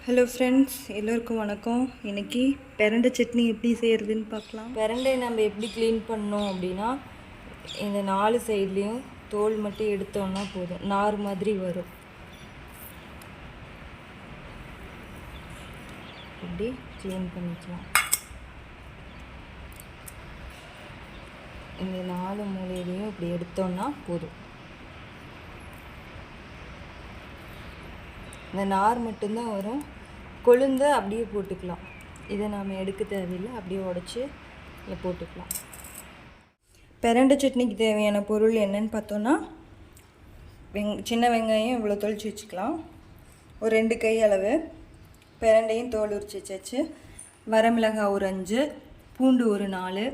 Hello friends, எல்லோருக்கும் வணக்கம். இன்றைக்கி பிரண்டை சட்னி எப்படி செய்கிறதுன்னு பார்க்கலாம். பிரண்டை நம்ம எப்படி க்ளீன் பண்ணோம் அப்படின்னா, இந்த 4 சைட்லேயும் தோல் மட்டும் எடுத்தோம்னா போதும், நார் மாதிரி வரும். இப்படி க்ளீன் பண்ணிக்கலாம். இந்த 4 மூலையிலையும் இப்படி எடுத்தோம்னா போதும். இந்த நார் மட்டும்தான் வரும். கொழுந்த அப்படியே போட்டுக்கலாம். இதை நாம் எடுக்க தேவையில்லை, அப்படியே உடச்சி இதில் போட்டுக்கலாம். பிரண்டை சட்னிக்கு தேவையான பொருள் என்னன்னு பார்த்தோன்னா, சின்ன வெங்காயம் இவ்வளோ தொளிச்சு வச்சுக்கலாம். ஒரு 2 கை அளவு பிரண்டையும் தோல் உரிச்சு வச்சாச்சு. வரமிளகாய் ஒரு 5, பூண்டு ஒரு 4,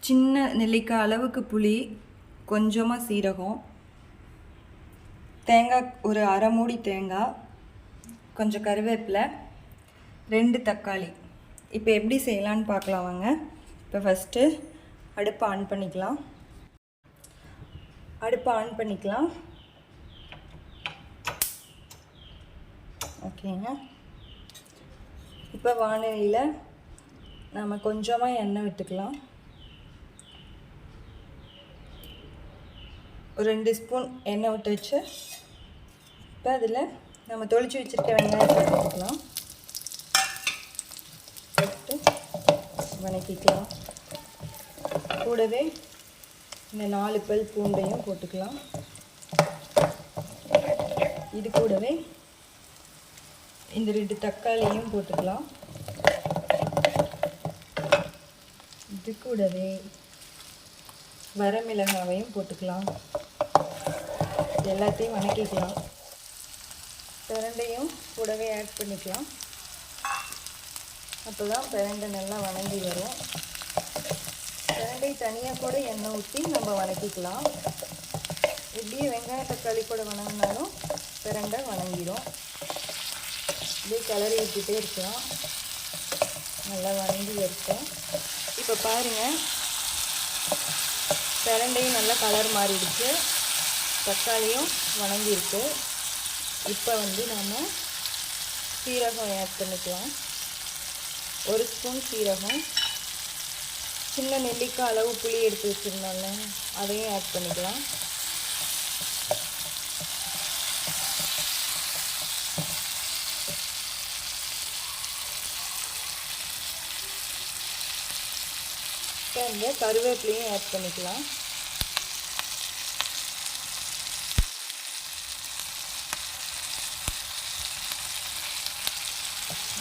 சின்ன நெல்லிக்காய் அளவுக்கு புளி, கொஞ்சமாக சீரகம், தேங்காய் ஒரு அரை மூடி தேங்காய், கொஞ்சம் கருவேப்பிலை, 2 தக்காளி. இப்போ எப்படி செய்யலான்னு பார்க்கலாம் வாங்க. இப்போ ஃபஸ்ட்டு அடுப்பை ஆன் பண்ணிக்கலாம். ஓகேங்க. இப்போ வானலியில் நம்ம கொஞ்சமாக எண்ணெய் விட்டுக்கலாம். ஒரு 2 ஸ்பூன் எண்ணெய் விட்டு வச்சு இப்போ அதில் நம்ம தொளிச்சு வச்சுருக்க வெங்காயத்தை போட்டுக்கலாம். போட்டு வதக்கிக்கலாம். கூடவே இந்த 4 பல் பூண்டையும் போட்டுக்கலாம். இது கூடவே இந்த 2 தக்காளியும் போட்டுக்கலாம். இது கூடவே வரமிளகாவையும் போட்டுக்கலாம். எல்லாத்தையும் வதக்கிக்கலாம். பிரண்டையும் கூடவே ஆட் பண்ணிக்கலாம். அப்போ தான் பிரண்டை நல்லா வதங்கி வரும். பிரண்டை தனியாக கூட எண்ணெய் ஊற்றி நம்ம வதக்கிக்கலாம். இப்படியே வெங்காயம் தக்காளி கூட வதங்கினாலும் பிரண்டை வதங்கிடும். இப்படியே கிளறி விட்டுட்டே இருக்கலாம். நல்லா வதங்கி இருக்கும். இப்போ பாருங்கள், பிரண்டையும் நல்லா கலர் மாறிடுச்சு, தக்காளியும் வதங்கியிருக்கு. இப்போ நம்ம சீரகம் ஆட் பண்ணிக்கலாம். 1 ஸ்பூன் சீரகம், சின்ன நெல்லிக்காய் அளவு புளி எடுத்து வச்சுருந்தோம்ல, அதையும் ஆட் பண்ணிக்கலாம். இப்போ இந்த கருவேப்பிலையும் ஆட் பண்ணிக்கலாம்.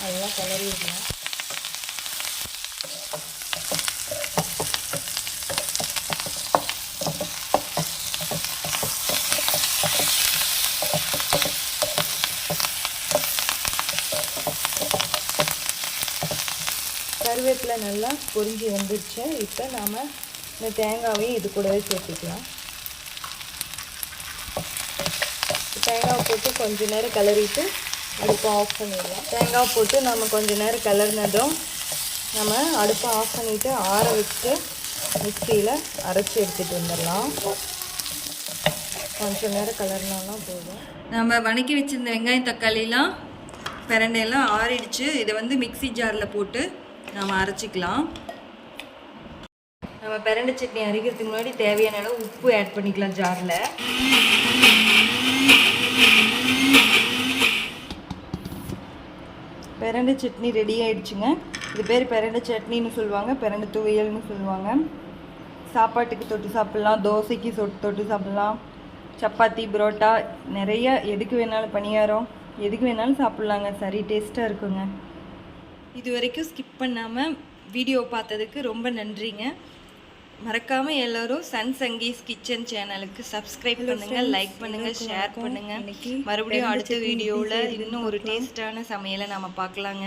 நல்லா கிளறி விடலாம். கருவேப்பிலை நல்லா பொரிஞ்சு வந்துடுச்சு. இப்போ நாம் இந்த தேங்காவையும் இது கூடவே சேர்த்துக்கலாம். தேங்காவை போட்டு கொஞ்சம் நேரம் கிளறிட்டு அடுப்பை ஆஃப் பண்ணிடலாம். தேங்காய் போட்டு நம்ம கொஞ்சம் நேரம் கிளறினதும் நம்ம அடுப்பை ஆஃப் பண்ணிவிட்டு ஆற வச்சு மிக்சியில் அரைச்சி எடுத்துகிட்டு வந்துடலாம். கொஞ்சம் நேரம் கிளறினாலும் போதும். நம்ம வதக்கி வச்சுருந்த வெங்காயம் தக்காளிலாம் பிரண்டையெல்லாம் ஆறிடுச்சு. இதை மிக்சி ஜாரில் போட்டு நம்ம அரைச்சிக்கலாம். நம்ம பிரண்டை சட்னி அரைக்கிறதுக்கு முன்னாடி தேவையான அளவு உப்பு ஆட் பண்ணிக்கலாம் ஜாரில். பிரண்டை சட்னி ரெடி ஆகிடுச்சுங்க. இது பேர் பிரண்டை சட்னின்னு சொல்லுவாங்க, பிரண்டை துவையல்னு சொல்லுவாங்க. சாப்பாட்டுக்கு தொட்டு சாப்பிட்லாம், தோசைக்கு தொட்டு சாப்பிட்லாம், சப்பாத்தி, புரோட்டா, நிறைய எதுக்கு வேணாலும், பணியாரம் எதுக்கு வேணாலும் சாப்பிட்லாங்க. சரி டேஸ்ட்டாக இருக்குங்க. இது வரைக்கும் ஸ்கிப் பண்ணாமல் வீடியோ பார்த்ததுக்கு ரொம்ப நன்றிங்க. மறக்காமல் எல்லோரும் சன் சங்கீஸ் கிச்சன் சேனலுக்கு சப்ஸ்கிரைப் பண்ணுங்கள், லைக் பண்ணுங்கள், ஷேர் பண்ணுங்கள். மறுபடியும் அடுத்த வீடியோவில் இன்னும் ஒரு டேஸ்டான சமையலை நம்ம பார்க்கலாங்க.